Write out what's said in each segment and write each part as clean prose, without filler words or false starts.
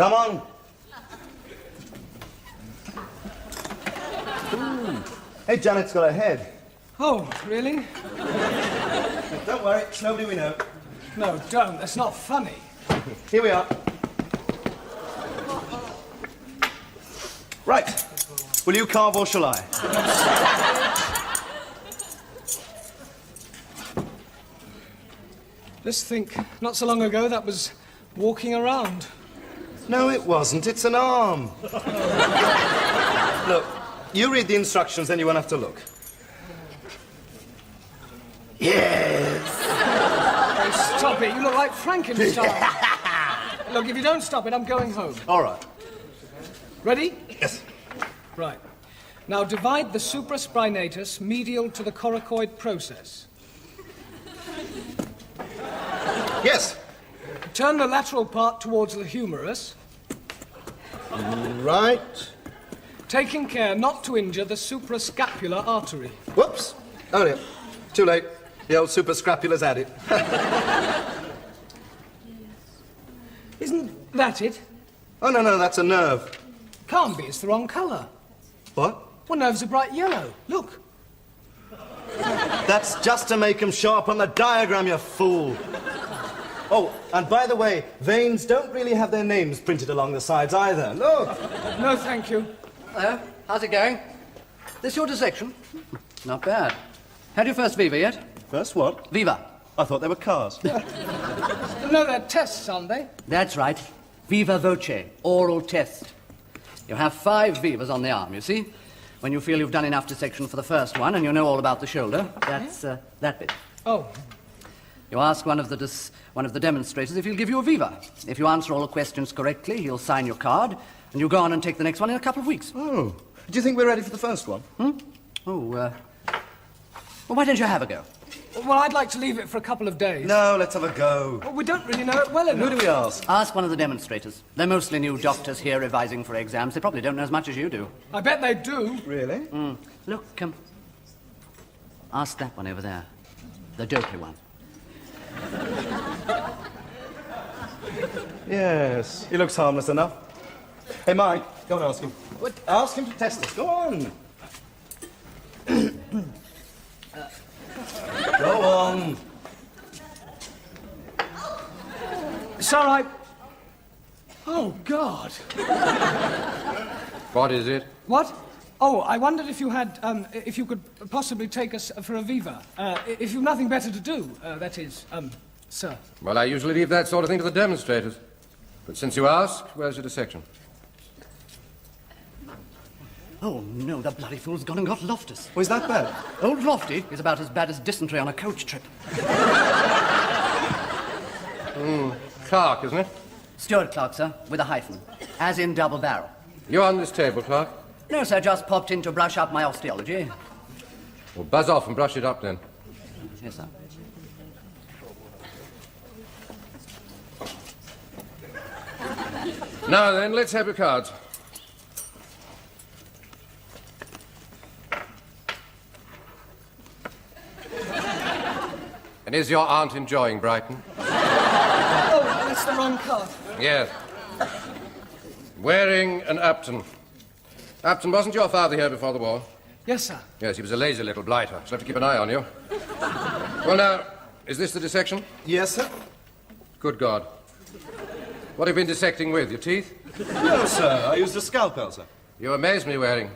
Come on. Ooh. Hey, Janet's got her head. Oh, really? Don't worry, nobody we know. No, don't. That's not funny. Here we are. Right. Will you carve or shall I? Just think, not so long ago that was walking around. No, it wasn't. It's an arm. Look, you read the instructions, then you won't have to look. Yes! Oh, stop it. You look like Frankenstein. Look, if you don't stop it, I'm going home. All right. Ready? Yes. Right. Now divide the supraspinatus medial to the coracoid process. Yes. Turn the lateral part towards the humerus, Right. taking care not to injure the suprascapular artery. Whoops. Oh, dear. Too late. The old suprascapula's at it. Isn't that it? Oh, no, that's a nerve. Can't be. It's the wrong colour. What? Well, nerves are bright yellow. Look. That's just to make them show up on the diagram, you fool. Oh, and by the way, veins don't really have their names printed along the sides either. Look. No, thank you. Hello, how's it going? This your dissection? Not bad. Had your first Viva yet? First what? Viva. I thought they were cars. No, they're tests, aren't they? That's right. Viva voce, oral test. You have 5 Vivas on the arm, you see? When you feel you've done enough dissection for the first one and you know all about the shoulder, that's that bit. Oh. You ask one of the demonstrators if he'll give you a Viva. If you answer all the questions correctly, he'll sign your card, and you go on and take the next one in a couple of weeks. Oh. Do you think we're ready for the first one? Well, why don't you have a go? Well, I'd like to leave it for a couple of days. No, let's have a go. Well, we don't really know it well enough. Who do we ask? Ask one of the demonstrators. They're mostly new doctors here revising for exams. They probably don't know as much as you do. I bet they do. Really? Look, ask that one over there. The dopey one. Yes, he looks harmless enough. Hey, Mike, go and ask him. What? Ask him to test us. Go on. Go on. It's all right. Oh, God. What is it? What? Oh, I wondered if you had, if you could possibly take us for a Viva. If you've nothing better to do, that is, sir. Well, I usually leave that sort of thing to the demonstrators. But since you ask, where's your dissection? Oh, no, the bloody fool's gone and got Loftus. Was that bad? Old Lofty is about as bad as dysentery on a coach trip. Clark, isn't it? Stuart Clark, sir, with a hyphen. As in double barrel. You on this table, Clark? No, sir, just popped in to brush up my osteology. Well, buzz off and brush it up, then. Yes, sir. Now, then, let's have your cards. And is your aunt enjoying Brighton? Oh, that's the wrong card. Yes. Waring and Upton. Upton, wasn't your father here before the war? Yes, sir. Yes, he was a lazy little blighter. Shall have to keep an eye on you. Well, now, is this the dissection? Yes, sir. Good God. What have you been dissecting with? Your teeth? No, sir. I used a scalpel, sir. You amaze me, Waring.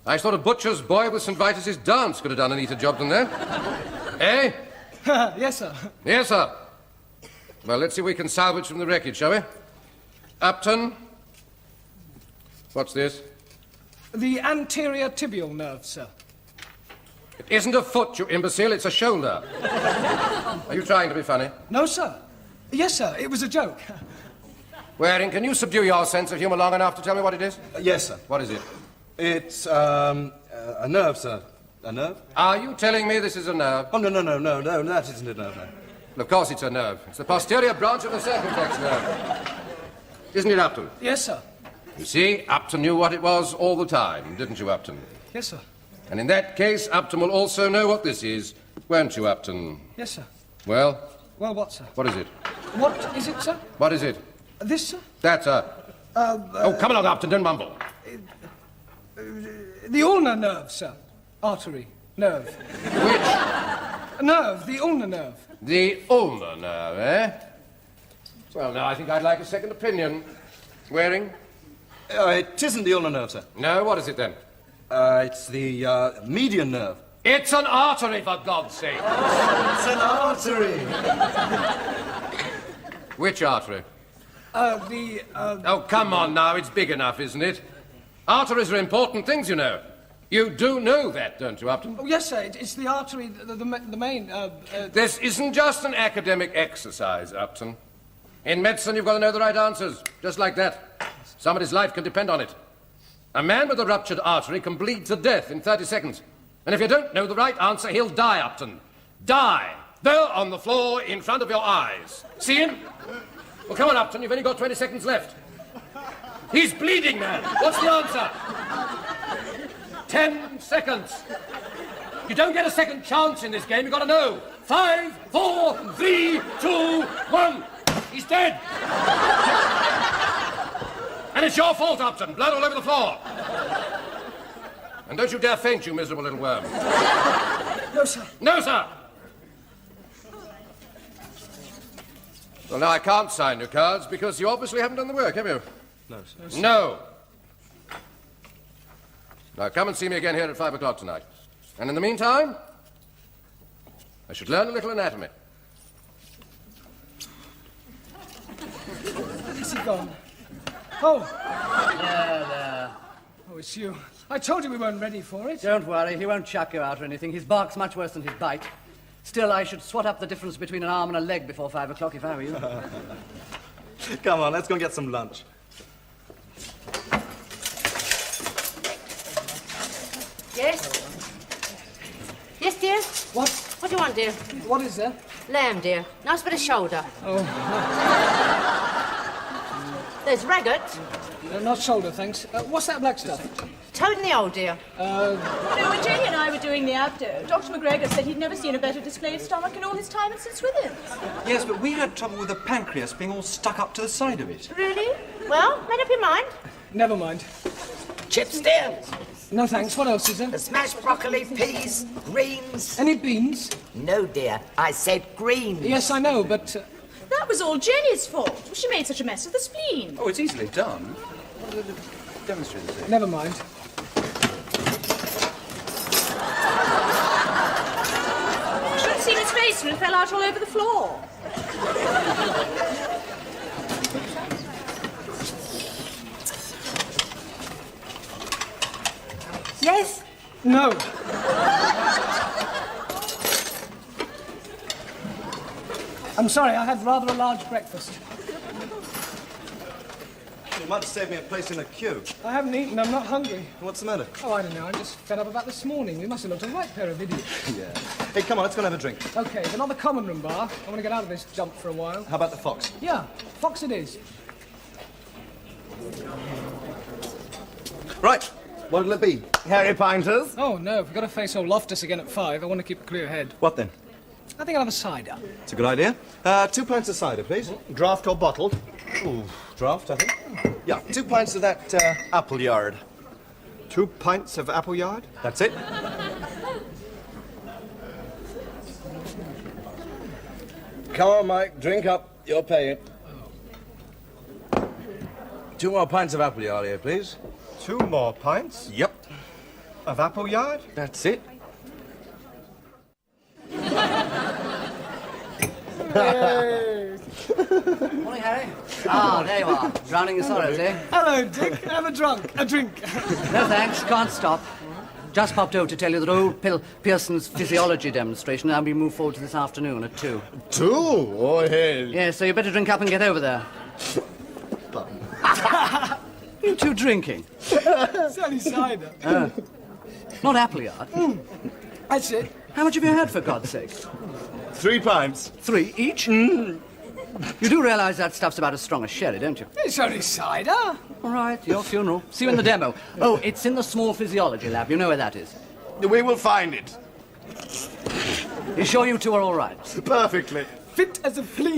I thought a butcher's boy with St. Vitus's dance could have done a neater job than that. Eh? Yes, sir. Yes, sir. Well, let's see what we can salvage from the wreckage, shall we? Upton. What's this? The anterior tibial nerve, sir. It isn't a foot, you imbecile. It's a shoulder. Are you trying to be funny? No, sir. Yes, sir. It was a joke. Waring, can you subdue your sense of humour long enough to tell me what it is? Yes, sir. What is it? It's, a nerve, sir. A nerve? Are you telling me this is a nerve? Oh, no, that isn't a nerve, no. Well, of course it's a nerve. It's the posterior branch of the circumflex nerve. Isn't it, Upton? Yes, sir. You see, Upton knew what it was all the time, didn't you, Upton? Yes, sir. And in that case, Upton will also know what this is, won't you, Upton? Yes, sir. Well? Well, what, sir? What is it? What is it, sir? What is it? This, sir? That, sir. Oh, come along, Upton, don't mumble. The ulnar nerve, sir. Artery. Nerve. Which? Nerve. The ulnar nerve. The ulnar nerve, eh? Well, now, I think I'd like a second opinion. Waring? It isn't the ulnar nerve, sir. No, what is it then? It's the median nerve. It's an artery, for God's sake. It's an artery. Which artery? The. Oh, come on now, it's big enough, isn't it? Arteries are important things, you know. You do know that, don't you, Upton? Oh, yes, sir. It's the artery, the main. This isn't just an academic exercise, Upton. In medicine, you've got to know the right answers, just like that. Somebody's life can depend on it. A man with a ruptured artery can bleed to death in 30 seconds. And if you don't know the right answer, he'll die, Upton. Die. There on the floor in front of your eyes. See him? Well, come on, Upton, you've only got 20 seconds left. He's bleeding, man. What's the answer? 10 seconds. You don't get a second chance in this game, you've got to know. 5, 4, 3, 2, 1. He's dead. And it's your fault, Upton. Blood all over the floor. And don't you dare faint, you miserable little worm. No, sir. No, sir. Well, now, I can't sign your cards because you obviously haven't done the work, have you? No, sir. No. Now, come and see me again here at 5 o'clock tonight. And in the meantime, I should learn a little anatomy. Is he gone? Oh. There. Oh, it's you. I told you we weren't ready for it. Don't worry, he won't chuck you out or anything. His bark's much worse than his bite. Still, I should swat up the difference between an arm and a leg before 5 o'clock if I were you. Come on, let's go and get some lunch. Yes? Yes, dear? What? What do you want, dear? What is there? Lamb, dear. Nice bit of shoulder. Oh. There's ragged. Not shoulder, thanks. What's that black stuff? Toad in the old, dear. No, when Jenny and I were doing the abdo, Dr. McGregor said he'd never seen a better displayed stomach in all his time and since with him. Yes, but we had trouble with the pancreas being all stuck up to the side of it. Really? Well, made up your mind. Never mind. Chips, dear. No, thanks. What else is there? Smashed broccoli, peas, greens. Any beans? No, dear. I said greens. Yes, I know, but... That was all Jenny's fault. She made such a mess of the spleen. Oh, it's easily done. Demonstrate this. Never mind. You should have seen his face when it fell out all over the floor. Yes? No. I'm sorry, I had rather a large breakfast. You might have saved me a place in a queue. I haven't eaten, I'm not hungry. What's the matter? Oh, I don't know, I'm just fed up about this morning. We must have looked a right pair of idiots. Yeah. Hey, come on, let's go and have a drink. Okay, but not the common room bar. I want to get out of this jump for a while. How about the Fox? Yeah, Fox it is. Right. What'll it be? Harry Pinters? Oh, no, if we've got to face old Loftus again at 5, I want to keep a clear head. What then? I think I'll have a cider. It's a good idea. 2 pints of cider, please. Draft or bottled? Ooh, draft, I think. Yeah, 2 pints of that apple yard. 2 pints of apple yard? That's it. Come on, Mike, drink up. You're paying. 2 more pints of apple yard here, please. 2 more pints Yep. of apple yard? That's it. Morning, Harry. Ah, there you are. Drowning your sorrows, eh? Hello, Dick. Have a drink. No, thanks. Can't stop. Just popped over to tell you that old Pearson's physiology demonstration now be moved forward to this afternoon at 2. 2? Oh, hey. Yeah, so you better drink up and get over there. You two drinking? It's only cider. Not apple yard. That's it. How much have you had, for God's sake? 3 pints. 3 each? You do realise that stuff's about as strong as sherry, don't you? It's only cider. All right, your funeral. See you in the demo. Oh, it's in the small physiology lab. You know where that is. We will find it. You sure you two are all right? Perfectly. Fit as a flea.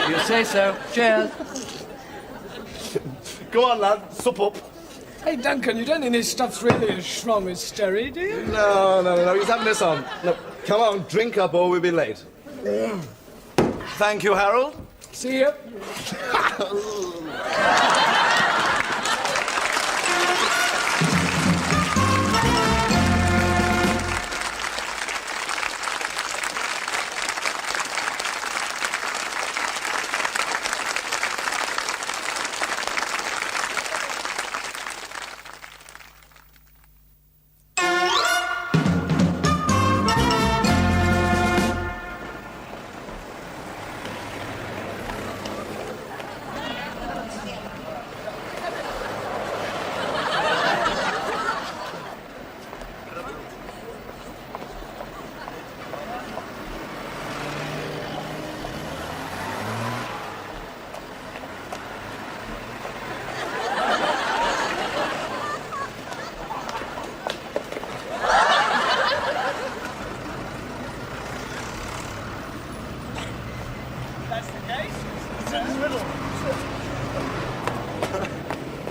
You say so. Cheers. Go on, lad, sup up. Hey, Duncan, you don't think this stuff's really as strong as Sterry, do you? No, he's having this on. Look, come on, drink up or we'll be late. Thank you, Harold. See you.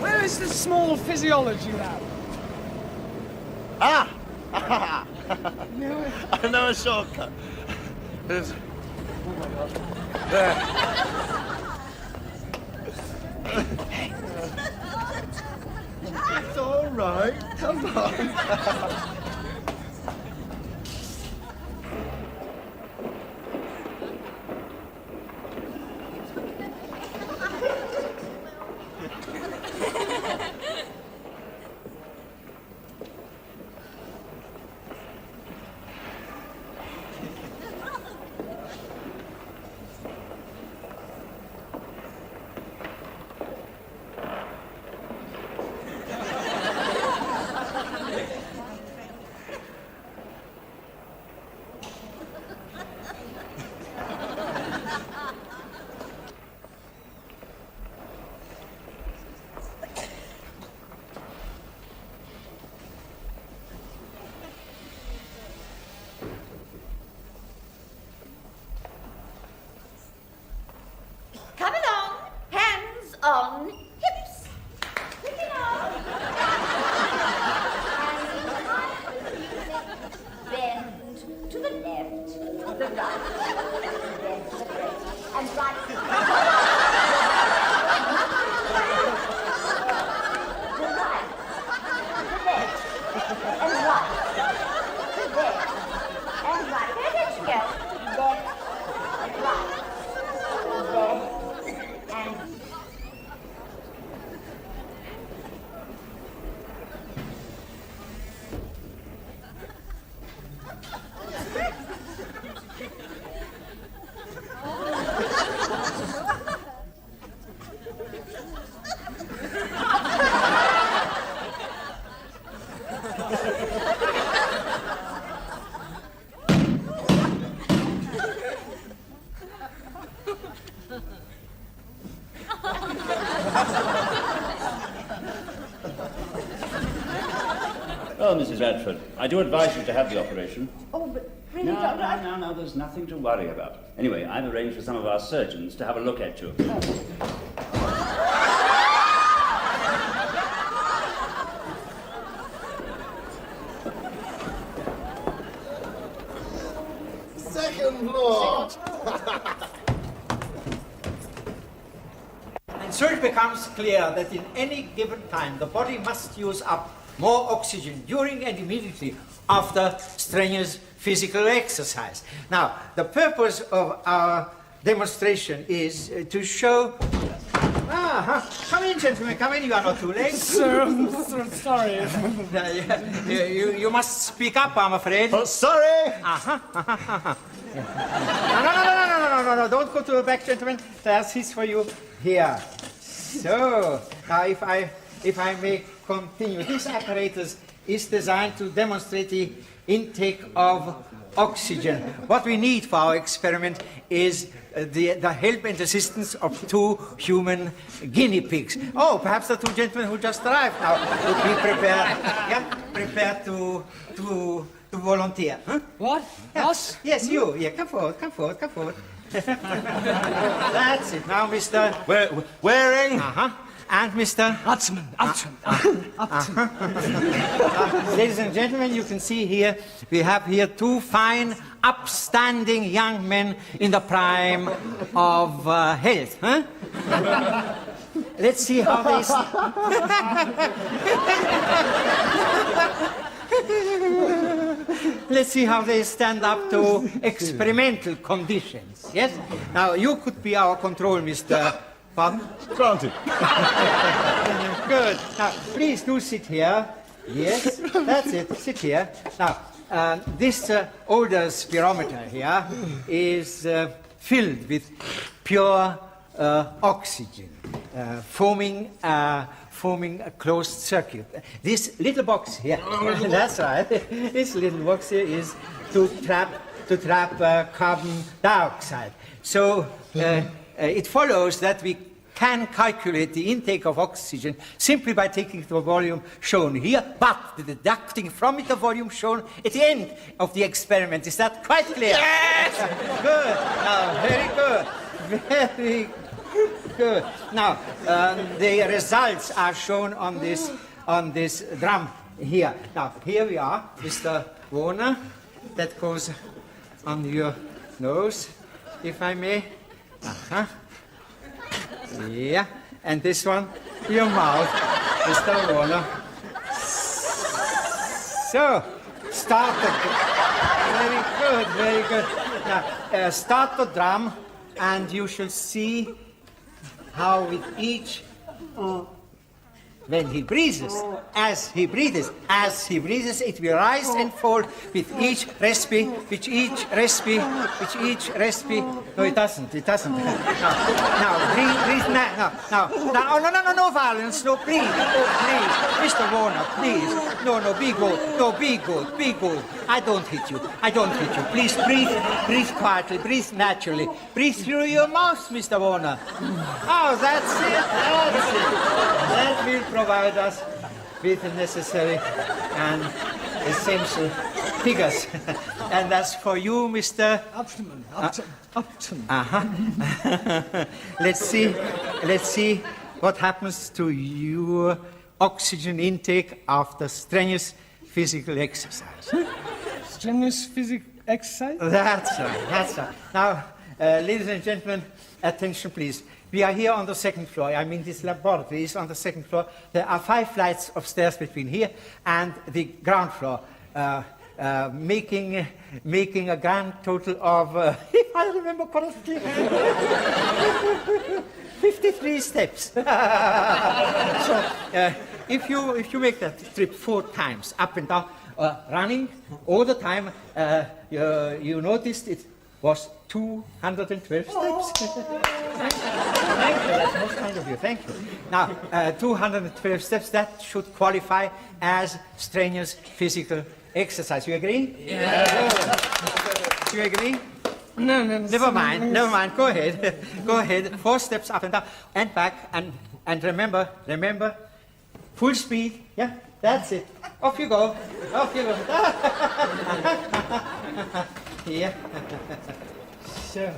Where is the small physiology lab? I know a shortcut. There's... There. It's all right. Come on. Come along. Hands on hips. Looking on. Bend to the left, the right, left, and right. The right, the left, and right. The left, and right. Where did you go? Left, right. Left, and Well, Mrs. Radford, I do advise you to have the operation. oh, but really, Doctor, No, there's nothing to worry about. Anyway, I've arranged for some of our surgeons to have a look at you. Second floor. And so it becomes clear that in any given time the body must use up more oxygen during and immediately after strenuous physical exercise. Now, the purpose of our demonstration is to show... Come in, gentlemen, come in. You are not too late. Sir, I'm sorry. You must speak up, I'm afraid. Oh, sorry. No, don't go to the back, gentlemen. There's seats for you here. So, now if I may continue. This apparatus is designed to demonstrate the intake of oxygen. What we need for our experiment is the help and assistance of 2 human guinea pigs. Oh, perhaps the 2 gentlemen who just arrived now would be prepared to volunteer. Huh? What? Us? Yes, you. Yeah, come forward. That's it. Now, Mr. Wearing. And Mr. Upton. Ladies and gentlemen, you can see here, we have here two fine, upstanding young men in the prime of health. Huh? Let's see how they... Let's see how they stand up to experimental conditions. Yes? Now, you could be our control, Mr. Pardon? Granted. Good. Now, please do sit here. Yes, that's it. Sit here. Now, this older spirometer here is filled with pure oxygen, forming a closed circuit. This little box here, that's right. This little box here is to trap carbon dioxide. So it follows that we can calculate the intake of oxygen simply by taking the volume shown here, but deducting from it the volume shown at the end of the experiment. Is that quite clear? Yes! Good. Now, very good. Very good. Now, the results are shown on this drum here. Now, here we are, Mr. Warner. That goes on your nose, if I may. Uh-huh. Yeah, and this one, your mouth, Mr. Warner. So, start the... Very good. Now, start the drum, and you shall see how with each... when he breathes, as he breathes, it will rise and fall with each respi. No, it doesn't. Now, breathe now. No violence, no, please. Mr. Warner, please. No, be good. I don't hit you. Please breathe quietly, breathe naturally. Breathe through your mouth, Mr. Warner. Oh, that's it. That will provide us with the necessary and essential figures. And that's for you, Mr. Upton. Uh-huh. Let's see what happens to your oxygen intake after strenuous physical exercise. Strenuous physical exercise? That's right. Now, ladies and gentlemen, attention, please. We are here on the second floor. I mean, this laboratory is on the second floor. There are 5 flights of stairs between here and the ground floor, making a grand total of, if I remember correctly, 53 steps. So, if you make that trip 4 times, up and down, running all the time, you noticed it was 212 steps. Thank you, that's most kind of you, thank you. Now, 212 steps, that should qualify as strenuous physical exercise. You agree? Yeah. You agree? No. Never mind. Go ahead. 4 steps up and down and back, and remember, full speed. Yeah, that's it. Off you go. Yeah. So.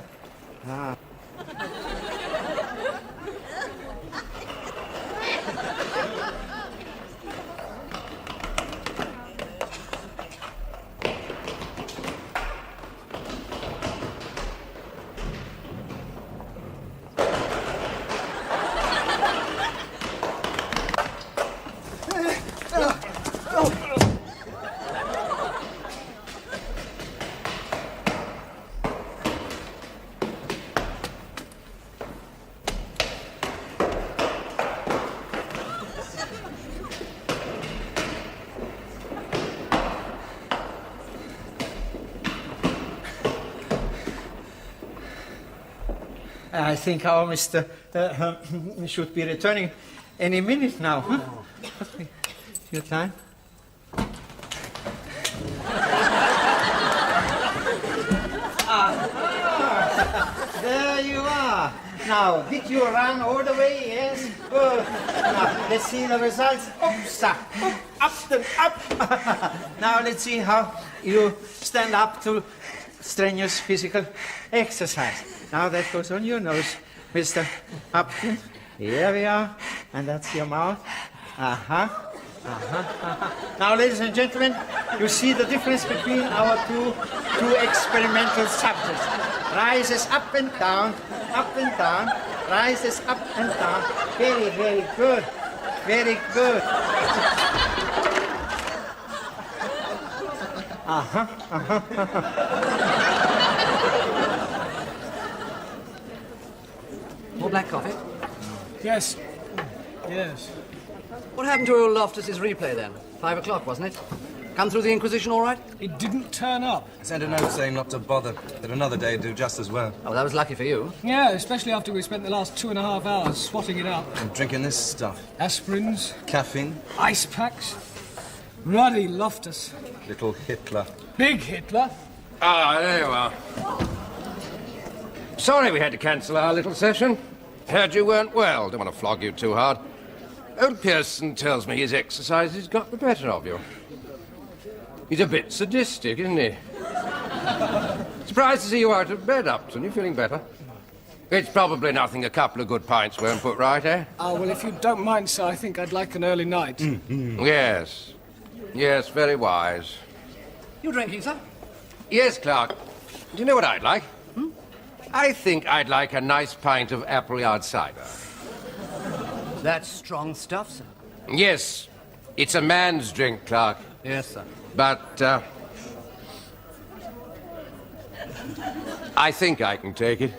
I think our Mr. Should be returning any minute now. Huh? Your time? There you are. Now, did you run all the way? Yes. Good. Now, let's see the results. Up. Now, let's see how you stand up to strenuous physical exercise. Now that goes on your nose, Mr. Upton. Here we are. And that's your mouth. Now, ladies and gentlemen, you see the difference between our two experimental subjects. Rises up and down, rises up and down. Very, very good. Very good. More black coffee? Yes. Yes. What happened to old Loftus's replay then? 5 o'clock, wasn't it? Come through the Inquisition all right? It didn't turn up. I sent a note saying not to bother, that another day would do just as well. Oh, that was lucky for you. Yeah, especially after we spent the last 2.5 hours swatting it out. And drinking this stuff. Aspirins, Caffeine, ice packs. Ruddy Loftus. little Hitler. Big Hitler. Ah, there you are. Sorry we had to cancel our little session. Heard you weren't well. Don't want to flog you too hard. Old Pearson tells me his exercises got the better of you. He's a bit sadistic, isn't he? Surprised to see you out of bed, Upton. You feeling better? It's probably nothing a couple of good pints won't put right, eh? Oh, well, if you don't mind, sir, I think I'd like an early night. Yes. Yes, very wise. You drinking, sir? Yes, Clark. Do you know what I'd like? I think I'd like a nice pint of Appleyard cider. That's strong stuff, sir. Yes, it's a man's drink, Clark. Yes, sir. But, I think I can take it.